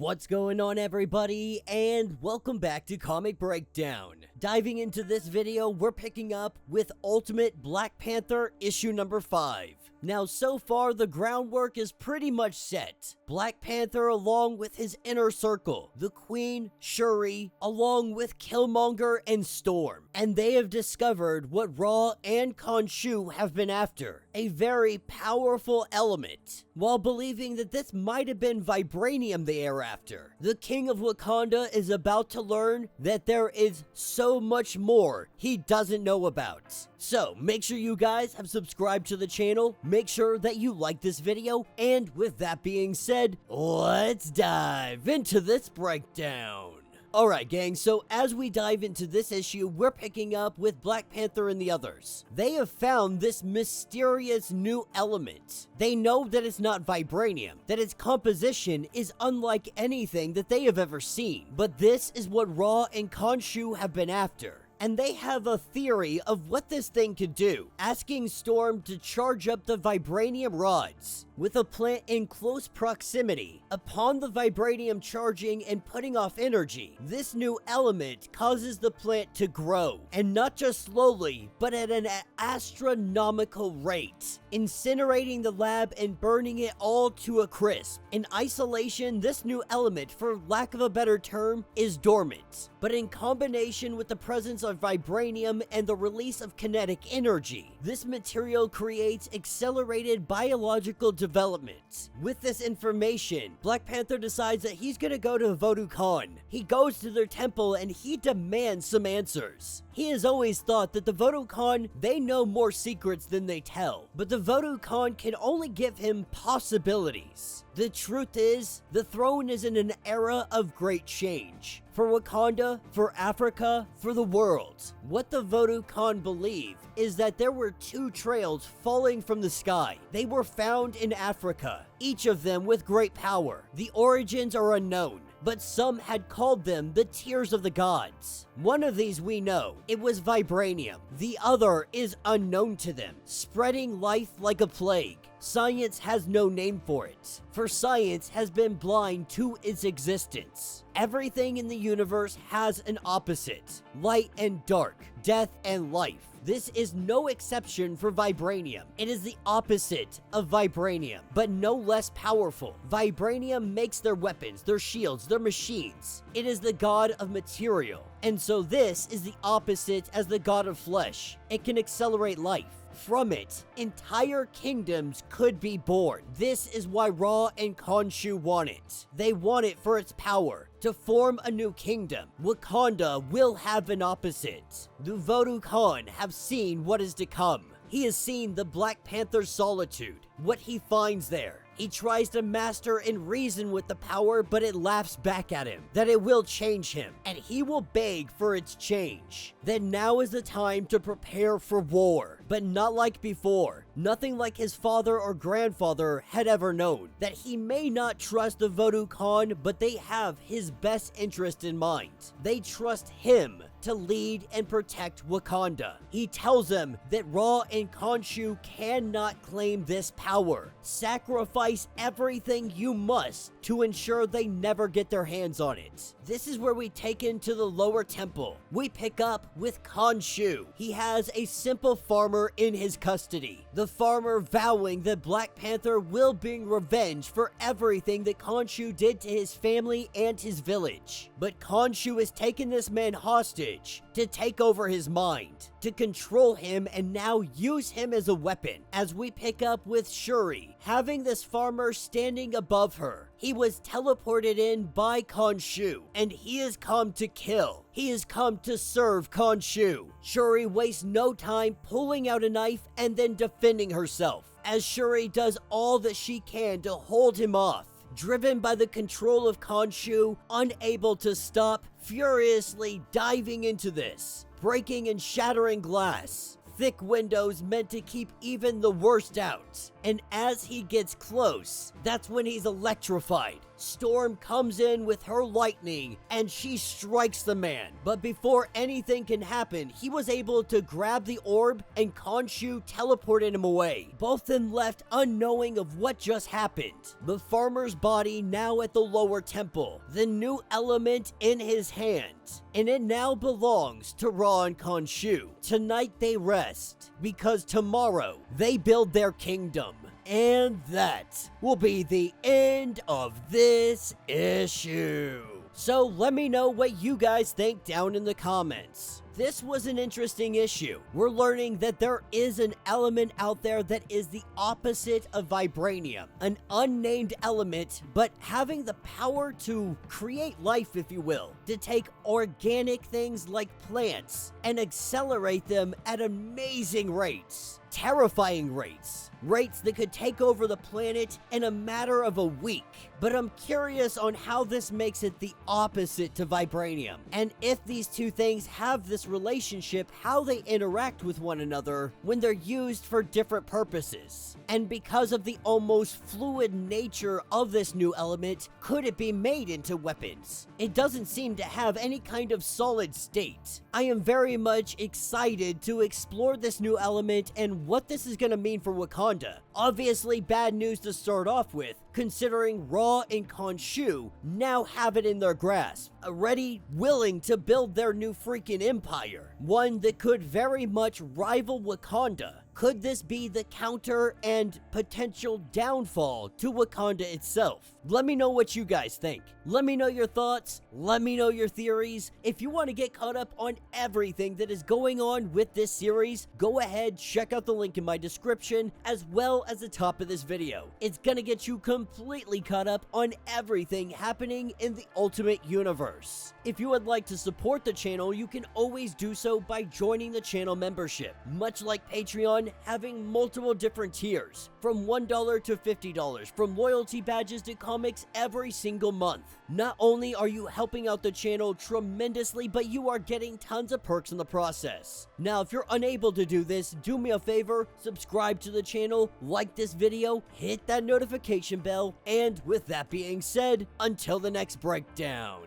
What's going on, everybody, and welcome back to Comic Breakdown. Diving into this video, we're picking up with Ultimate Black Panther issue number 5. Now, so far, the groundwork is pretty much set. Black Panther, along with his inner circle, the Queen, Shuri, along with Killmonger and Storm, and they have discovered what Ra and Khonshu have been after, a very powerful element. While believing that this might have been vibranium they are after, the King of Wakanda is about to learn that there is so much more he doesn't know about. So, make sure you guys have subscribed to the channel, make sure that you like this video, and with that being said, let's dive into this breakdown. Alright gang, so as we dive into this issue, we're picking up with Black Panther and the others. They have found this mysterious new element. They know that it's not vibranium, that its composition is unlike anything that they have ever seen. But this is what Ra and Khonshu have been after. And they have a theory of what this thing could do, asking Storm to charge up the vibranium rods with a plant in close proximity. Upon the vibranium charging and putting off energy, this new element causes the plant to grow, and not just slowly, but at an astronomical rate, incinerating the lab and burning it all to a crisp. In isolation, this new element, for lack of a better term, is dormant, but in combination with the presence of vibranium and the release of kinetic energy, this material creates accelerated biological development. With this information, Black Panther decides that he's gonna go to Vodu Kan. He goes to their temple and he demands some answers. He has always thought that the Vodu Kan, they know more secrets than they tell, but the Vodu Kan can only give him possibilities. The truth is, the throne is in an era of great change. For Wakanda, for Africa, for the world. What the Vodu Kan believe is that there were 2 trails falling from the sky. They were found in Africa, each of them with great power. The origins are unknown, but some had called them the Tears of the Gods. One of these we know, it was vibranium. The other is unknown to them, spreading life like a plague. Science has no name for it, for science has been blind to its existence. Everything in the universe has an opposite, light and dark, death and life. This is no exception for vibranium. It is the opposite of vibranium, but no less powerful. Vibranium makes their weapons, their shields, their machines. It is the god of material, and so this is the opposite as the god of flesh. It can accelerate life. From it, entire kingdoms could be born. This is why Ra and Khonshu want it. They want it for its power. To form a new kingdom, Wakanda will have an opposite. The Vodu Kan have seen what is to come. He has seen the Black Panther's solitude, what he finds there. He tries to master and reason with the power, but it laughs back at him, that it will change him, and he will beg for its change. Then now is the time to prepare for war, but not like before. Nothing like his father or grandfather had ever known. That he may not trust the Vodu Kan, but they have his best interest in mind. They trust him to lead and protect Wakanda. He tells them that Ra and Khonshu cannot claim this power. Sacrifice everything you must to ensure they never get their hands on it. This is where we take into the lower temple. We pick up with Khonshu. He has a simple farmer in his custody. The farmer vowing that Black Panther will bring revenge for everything that Khonshu did to his family and his village. But Khonshu has taken this man hostage to take over his mind, to control him and now use him as a weapon. As we pick up with Shuri, having this farmer standing above her. He was teleported in by Khonshu, and he has come to kill. He has come to serve Khonshu. Shuri wastes no time pulling out a knife and then defending herself, as Shuri does all that she can to hold him off. Driven by the control of Khonshu, unable to stop, furiously diving into this, breaking and shattering glass. Thick windows meant to keep even the worst out. And as he gets close, that's when he's electrified, Storm comes in with her lightning and she strikes the man. But before anything can happen, he was able to grab the orb and Khonshu teleported him away. Both then left unknowing of what just happened. The farmer's body now at the lower temple, the new element in his hand, and it now belongs to Ra and Khonshu. Tonight they rest, because tomorrow they build their kingdom. And that will be the end of this issue. So let me know what you guys think down in the comments. This was an interesting issue. We're learning that there is an element out there that is the opposite of vibranium. An unnamed element, but having the power to create life, if you will. To take organic things like plants and accelerate them at amazing rates. Terrifying rates. Rates that could take over the planet in a matter of a week. But I'm curious on how this makes it the opposite to vibranium. And if these two things have this relationship, how they interact with one another when they're used for different purposes. And because of the almost fluid nature of this new element, could it be made into weapons? It doesn't seem to have any kind of solid state. I am very much excited to explore this new element and what this is going to mean for Wakanda. Obviously bad news to start off with, considering Ra and Khonshu now have it in their grasp, already willing to build their new freaking empire, one that could very much rival Wakanda. Could this be the counter and potential downfall to Wakanda itself? Let me know what you guys think. Let me know your thoughts. Let me know your theories. If you want to get caught up on everything that is going on with this series, go ahead, check out the link in my description as well as the top of this video. It's gonna get you completely caught up on everything happening in the Ultimate Universe. If you would like to support the channel, you can always do so by joining the channel membership. Much like Patreon, having multiple different tiers, from $1 to $50, from loyalty badges to comics every single month. Not only are you helping out the channel tremendously, but you are getting tons of perks in the process. Now, if you're unable to do this, do me a favor, subscribe to the channel, like this video, hit that notification bell, and with that being said, until the next breakdown.